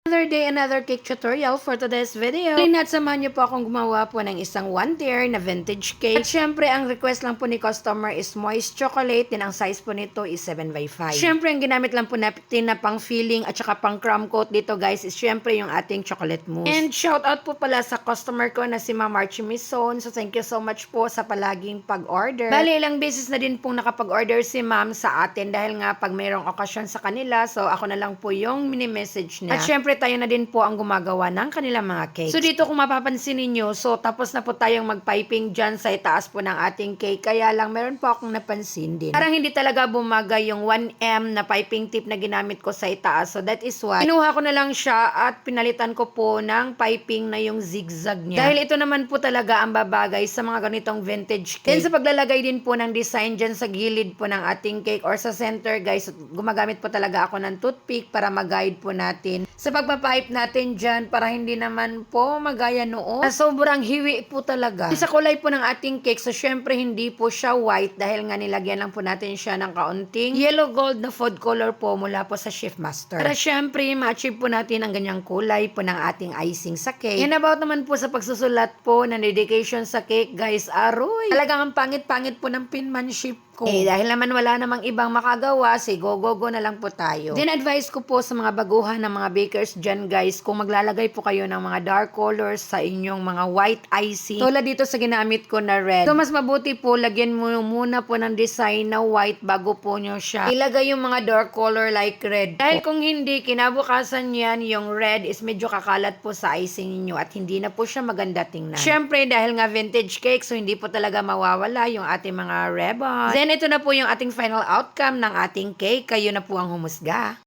Another day, another cake tutorial for today's video. At samahan niyo po akong gumawa po ng isang 1-tier na vintage cake. At syempre, ang request lang po ni customer is moist chocolate, din ang size po nito is 7x5. Syempre, ang ginamit lang po natin na pang filling at saka pang crumb coat dito guys is syempre yung ating chocolate mousse. And shout out po pala sa customer ko na si Ma'am Archie Mison. So thank you so much po sa palaging pag-order. Bali, ilang beses na din pong nakapag-order si Ma'am sa atin dahil nga pag mayroong okasyon sa kanila, so ako na lang po yung mini-message niya. At syempre, tayo na din po ang gumagawa ng kanilang mga cakes. So dito kung mapapansin ninyo, so tapos na po tayong mag-piping dyan sa itaas po ng ating cake. Kaya lang meron po akong napansin din. Parang hindi talaga bumagay yung 1M na piping tip na ginamit ko sa itaas. So that is why kinuha ko na lang siya at pinalitan ko po ng piping na yung zigzag niya. Dahil ito naman po talaga ang babagay sa mga ganitong vintage cake. Then sa paglalagay din po ng design dyan sa gilid po ng ating cake or sa center guys, gumagamit po talaga ako ng toothpick para mag-guide po natin sa pagpapipe natin dyan para hindi naman po magaya noon. Sobrang hiwi po talaga. Sa kulay po ng ating cake, so syempre hindi po siya white dahil nga nilagyan lang po natin siya ng kaunting yellow gold na food color po mula po sa Chef Master. Para syempre ma-achieve po natin ang ganyang kulay po ng ating icing sa cake. And about naman po sa pagsusulat po ng dedication sa cake guys, aroy! Talagang ang pangit-pangit po ng penmanship ko. Dahil naman wala namang ibang makagawa, go na lang po tayo. Then advice ko po sa mga baguhan ng mga bakers dyan guys, kung maglalagay po kayo ng mga dark colors sa inyong mga white icing, tulad dito sa ginamit ko na red. So mas mabuti po, lagyan mo muna po ng design na white bago po nyo siya ilagay yung mga dark color like red. Dahil kung hindi, kinabukasan yan, yung red is medyo kakalat po sa icing niyo at hindi na po siya maganda tingnan. Syempre, dahil nga vintage cake, so hindi po talaga mawawala yung ating mga ribbon. Then ito na po yung ating final outcome ng ating cake. Kayo na po ang humusga.